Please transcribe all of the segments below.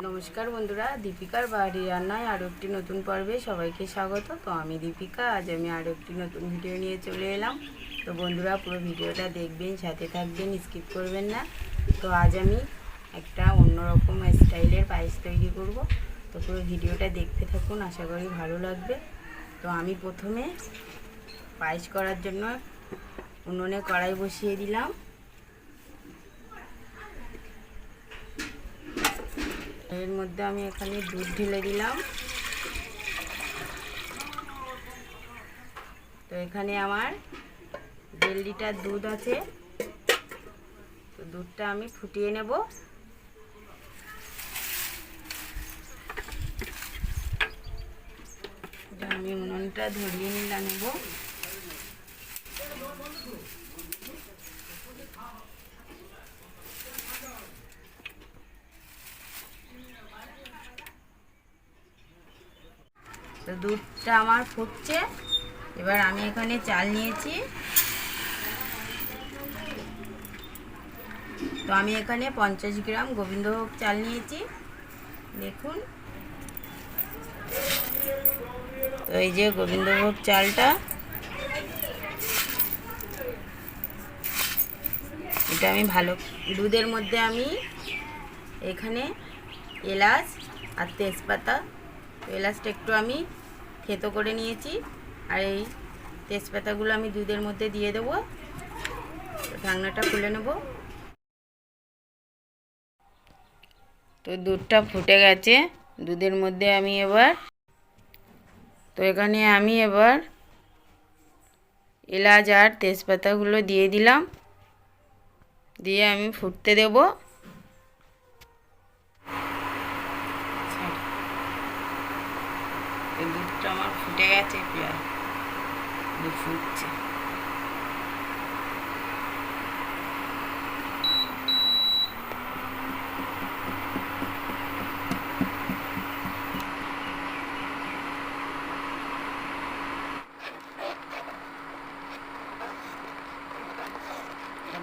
नमस्कार बंधुरा दीपिकार बाड़ी रान्नाय आरो एकटी नतून पर्वे सबाइके स्वागत। तो आमी दीपिका आज आमी आरो एकटी नतून भिडियो निये चले एलाम। तो बंधुरा पुरो भिडियोटा देखबेन, साथे थाकबेन, स्किप करबेन ना। तो आज आमी एकटा अन्यरकम स्टाइलेर पायेस तैरी करब। तो पुरो भिडियोटा देखते थाकुन, आशा करी भालो लागबे। तो आमी प्रथमे पायेस करार जन्य उनुने कड़ाई बसिए दिलाम। एर मध्य आमी एखाने दूध ढेले दिलाम। तो एखाने आमार 1.5 लिटार दूध आछे। तो दूधटा आमी फुटिए नेब। आमी उनुनटा धरिए नेब। तो दूधटा आमार फुटছে। এবার আমি এখানে চাল নিয়েছি। তো আমি এখানে 50 গ্রাম গোবিন্দভোগ চাল নিয়েছি, দেখুন। তো এই যে গোবিন্দভোগ চালটা, এটা আমি ভালো দুধের মধ্যে আমি এখানে এলাচ আর তেজপাতা, এলাচটা একটু আমি থেতো করে নিয়েছি আর এই তেজপাতাগুলো আমি দুধের মধ্যে দিয়ে দেব। ঢাকনাটা খুলে নেব। তো দুধটা ফুটে গেছে দুধের মধ্যে। আমি এবার এখানে আমি এবার এলাচ আর তেজপাতাগুলো দিয়ে দিলাম, দিয়ে আমি ফুটতে দেব। দুধটা আমার ফুটে গেছে, প্রায় ফুটছে।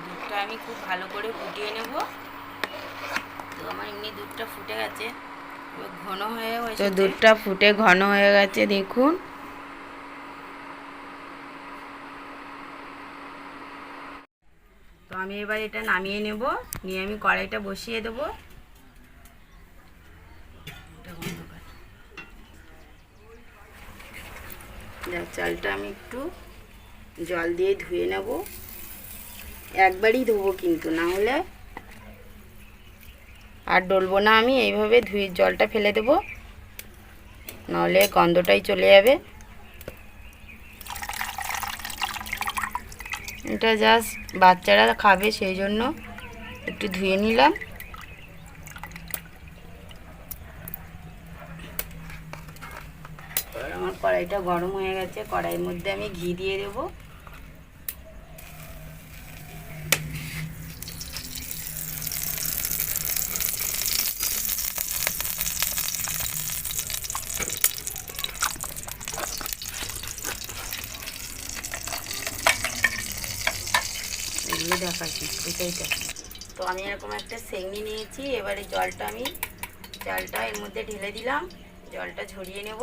দুধটা আমি খুব ভালো করে ফুটিয়ে নেব। তো আমার এমনি দুধটা ফুটে গেছে, ঘন হয়ে গেছে। তো দুধটা ফুটে ঘন হয়ে গেছে, দেখুন। তো আমি এবার এটা নামিয়ে নেব, নিয়ে আমি কড়াইটা বসিয়ে দেব। চালটা আমি একটু জল দিয়ে ধুয়ে নেব, একবারই ধোবো কিন্তু, না হলে আর ডলবো না। আমি এইভাবে ধুয়ে জলটা ফেলে দেব, নাহলে গন্ধটাই চলে যাবে। এটা জাস্ট বাচ্চারা খাবে, সেই জন্য একটু ধুয়ে নিলাম। আমার কড়াইটা গরম হয়ে গেছে, কড়াইয়ের মধ্যে আমি ঘি দিয়ে দেবো। দেখাচ্ছি এটাইটা। তো আমি এরকম একটা সেঙ্গি নিয়েছি। এবারে চালটা এর মধ্যে ঢেলে দিলাম, জলটা ঝরিয়ে নেব।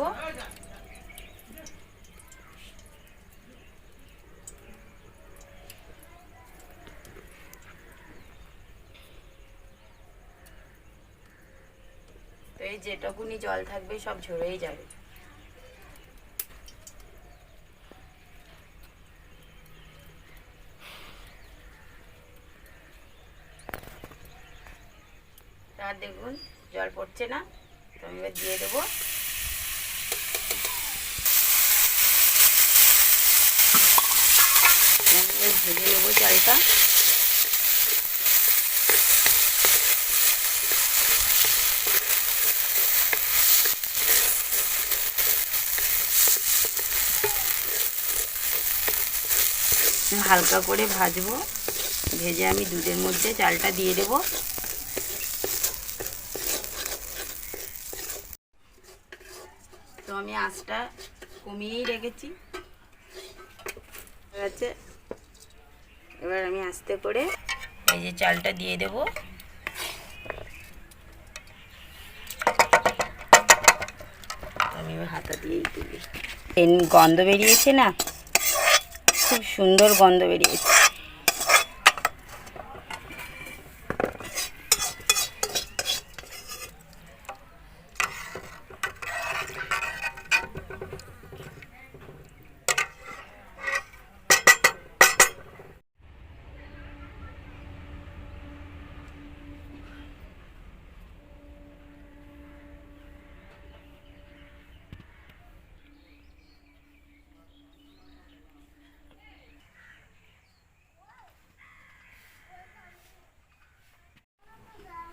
তো এই যেটুকুনি জল থাকবে সব ঝরেই যাবে। আর দেখুন জল পড়ছে না। তো আমি এবার দিয়ে দেবো। ভেজে নেবো চালটা। হালকা করে ভাজবো, ভেজে আমি দুধের মধ্যে চালটা দিয়ে দেবো। তো আমি আঁচটা কমিয়েই রেখেছি। এবার আমি আস্তে করে এই যে চালটা দিয়ে দেব। আমি ওই হাতা দিয়েই তুলি। গন্ধ বেরিয়েছে না, খুব সুন্দর গন্ধ বেরিয়েছে।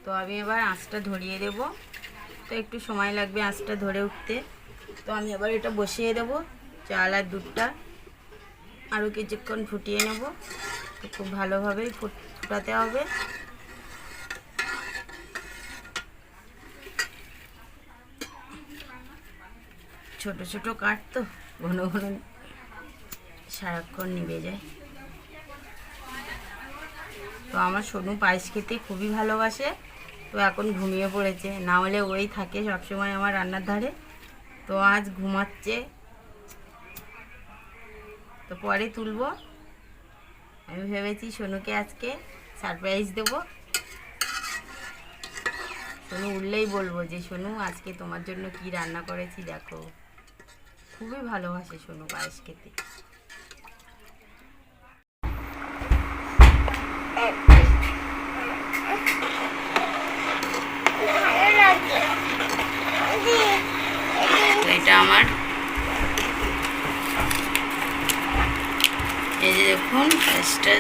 তো আমি এবার আঁচটা ধরিয়ে দেব। তো একটু সময় লাগবে আঁচটা ধরে উঠতে। তো আমি এবার এটা বসিয়ে দেব। চাল আর দুধটা আরও কিছুক্ষণ ফুটিয়ে নেব। তো খুব ভালোভাবেই ফুটাতে হবে। ছোট ছোট কাঠ তো ঘন ঘন সারাক্ষণ নিভে যায়। তো আমার সোনু পায়েস খেতে খুবই ভালোবাসে। তো এখন ঘুমিয়ে পড়েছে, না হলে ওই থাকে সবসময় আমার রান্নার ধারে। তো আজ ঘুমাচ্ছে, তো পরে তুলবো। আমি ভেবেছি সোনুকে আজকে সারপ্রাইজ দেবো। সোনু উঠলেই বলবো যে সোনু আজকে তোমার জন্য কি রান্না করেছি দেখো। খুবই ভালোবাসে সোনু পায়েস খেতে। এটা আমার এই যে দেখুন পায়েসটা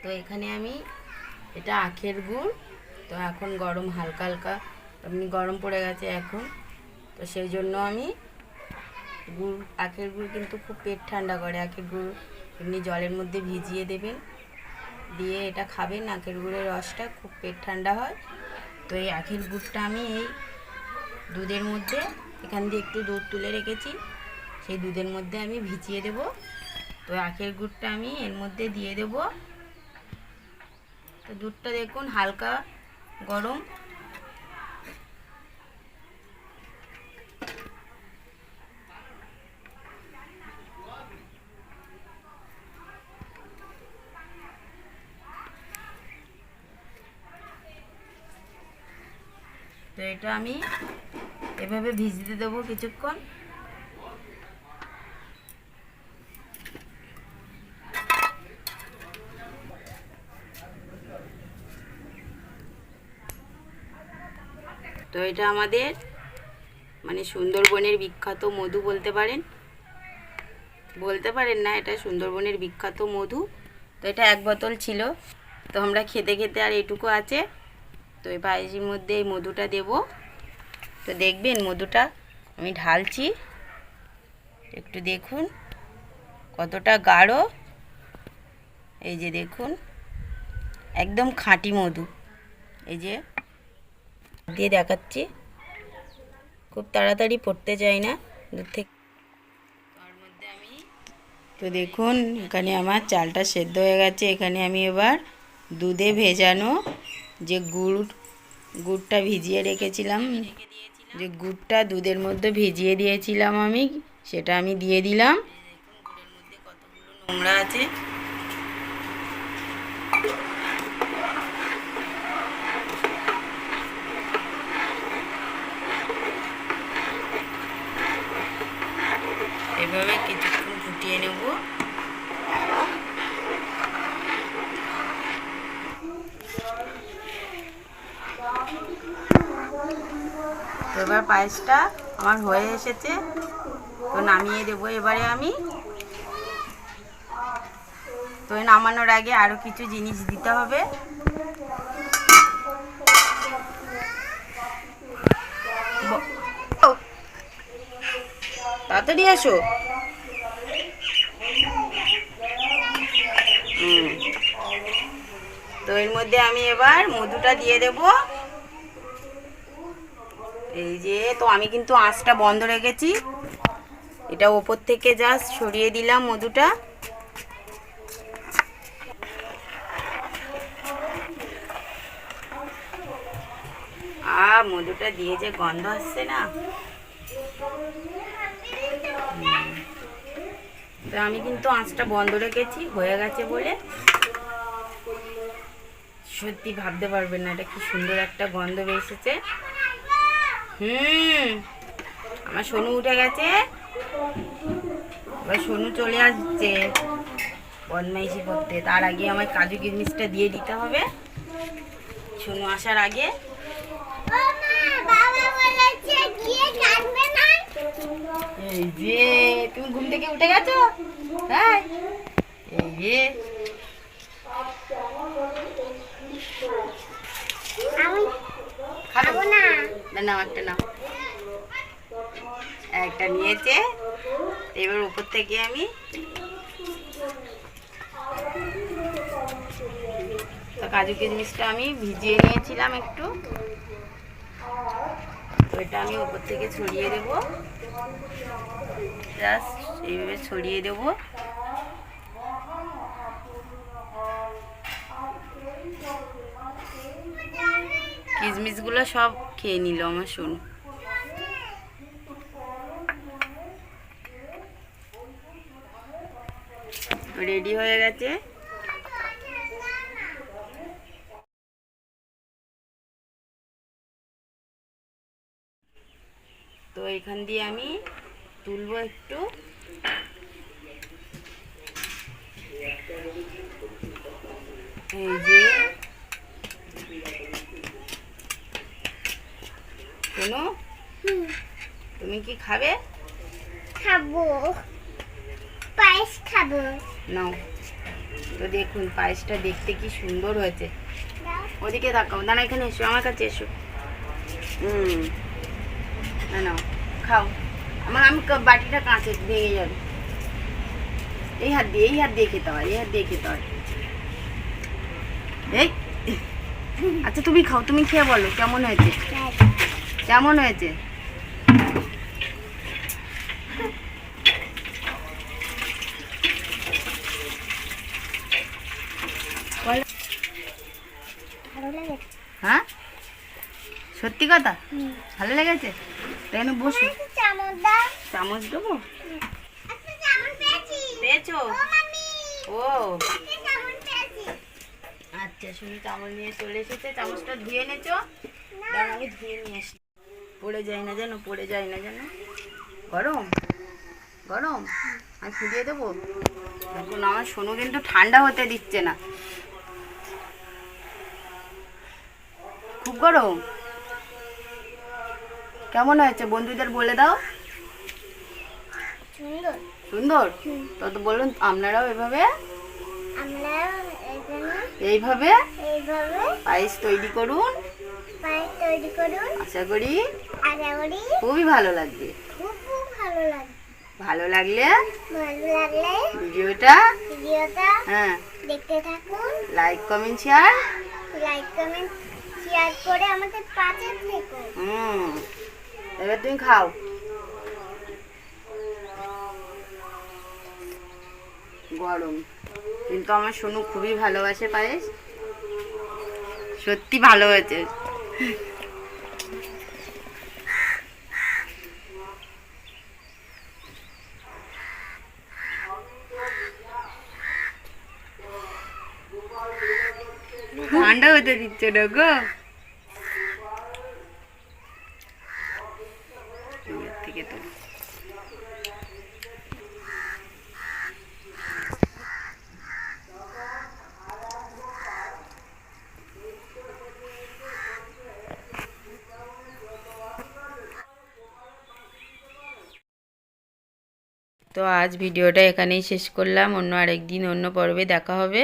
তো এখানে আমি এটা আখের গুড়। তো এখন গরম হালকা হালকা এমনি গরম পড়ে গেছে এখন। তো সেই জন্য আমি আখের গুড় কিন্তু খুব পেট ঠান্ডা করে। আখের গুড় এমনি জলের মধ্যে ভিজিয়ে দেবেন, দিয়ে এটা খাবেন। আখের গুড়ের রসটা খুব পেট ঠান্ডা হয়। তো এই আখের গুড়টা আমি এই দুধের মধ্যে এখান দিয়ে একটু দুধ তুলে রেখেছি, সেই দুধের মধ্যে আমি ভিজিয়ে দেব। তো আখের গুড়টা আমি এর মধ্যে দিয়ে দেব। তো দুধটা দেখুন হালকা গরম। তো এটা আমি এভাবে ভিজতে দেবো কিছুক্ষণ। তো এটা আমাদের মানে সুন্দরবনের বিখ্যাত মধু বলতে পারেন না, এটা সুন্দরবনের বিখ্যাত মধু। তো এটা 1 বোতল ছিল। তো আমরা খেতে খেতে আর এটুকু আছে। তো এই পায়েসের মধ্যে এই মধুটা দেব। তো দেখবেন মধুটা আমি ঢালছি, একটু দেখুন কতটা গাঢ়। এই যে দেখুন একদম খাঁটি মধু। এই যে দিয়ে দেখাচ্ছি, খুব তাড়াতাড়ি পড়তে যায় না দুধ থেকে। তার মধ্যে আমি তো দেখুন এখানে আমার চালটা সেদ্ধ হয়ে গেছে। এখানে আমি এবার দুধে ভেজানো যে গুড়টা ভিজিয়ে রেখেছিলাম, যে গুড়টা দুধের মধ্যে ভিজিয়ে দিয়েছিলাম আমি, সেটা আমি দিয়ে দিলাম। গুড়ের মধ্যে কতগুলো নোংরা আছে। এভাবে কিছুক্ষণ ফুটিয়ে নেব। এবার পায়েসটা আমার হয়ে এসেছে। তো নামিয়ে দেবো এবারে আমি। তো নামানোর আগে আরও কিছু জিনিস দিতে হবে। তাড়াতাড়ি আসো। তো এর মধ্যে আমি এবার মধুটা দিয়ে দেব। এই যে তো আমি কিন্তু আঁচটা বন্ধ রেখেছি। এটা ওপর থেকে জাস্ট ছড়িয়ে দিলাম মধুটা। মধুটা দিয়ে যে গন্ধ আসছে না, তো আমি কিন্তু আঁচটা বন্ধ রেখেছি, হয়ে গেছে বলে। সত্যি ভাবতে পারবেন না এটা কি সুন্দর একটা গন্ধ বেরিয়েছে। আমার সোনু উঠে গেছে, এবার সোনু চলে আসছে বদমাইশি করতে। তার আগে আমার কাজু কিশমিশটা দিয়ে দিতে হবে সোনু আসার আগে। এই যে তুমি ঘুম থেকে উঠে গেছো, হ্যাঁ এই যে খাবো না, নাও একটা নাও। একটা নিয়েছে, এবার উপর থেকে আমি কাজু কিশমিশটা আমি ভিজিয়ে নিয়েছিলাম একটু, তো এটা আমি উপর থেকে ছড়িয়ে দেবো, জাস্ট এইভাবে ছড়িয়ে দেবো। কিশমিশগুলো সব খেয়ে নিল আমার সোনু। রেডি হয়ে গেছে। তো এখান দিয়ে আমি তুলবো একটু। এই যে শোনো, তুমি কি খাবে? খাবো, পায়েস খাবো। নাও। তো দেখুন পায়েসটা দেখতে কি সুন্দর হয়েছে। ওদিকে তাকাও, দাঁড়া এখানে এসো, আমার কাছে এসো। না নাও খাও। আমি বাটিটা কাঁচে ভেঙে যাবে। এই হাত দিয়ে খেতে হয়, এই হাত দিয়ে খেতে হয়। এই আচ্ছা তুমি খাও, তুমি খেয়ে বলো কেমন হয়েছে, কেমন হয়েছে। হ্যাঁ সত্যি কথা, ভালো লেগেছে। তাই না, বসো। চামচ দেবো, পেয়েছো? ও আচ্ছা, শুনি চামচ নিয়ে চলে এসেছে। চামচটা ধুয়ে এনেছো? দাঁড়া আমি ধুয়ে নিয়ে আসি। পড়ে যায় না যেন, পড়ে যায় না যেন। গরম গরম, আমি ফুটিয়ে দেবো। দেখুন আমার সোনু কিন্তু ঠান্ডা হতে দিচ্ছে না, খুব গরম। কেমন হয়েছে বন্ধুদের বলে দাও। সুন্দর সুন্দর, তো বলুন আপনারাও এইভাবে পায়েস তৈরি করুন। আশা করি খুবই ভালো লাগবে। ভালো লাগলে ভিডিওটা হ্যাঁ দেখতে থাকুন। লাইক কমেন্ট শেয়ার করে আমাদের পাশে থেকো। এবার তুমি খাও। গরম, কিন্তু আমার সোনু খুবই ভালোবাসে পায়েস। সত্যি ভালো হয়েছে। ঠান্ডা হতে দিচ্ছে না গো। থেকে তো আজ ভিডিওটা এখানেই শেষ করলাম। অন্য আরেকদিন অন্য পর্বে দেখা হবে।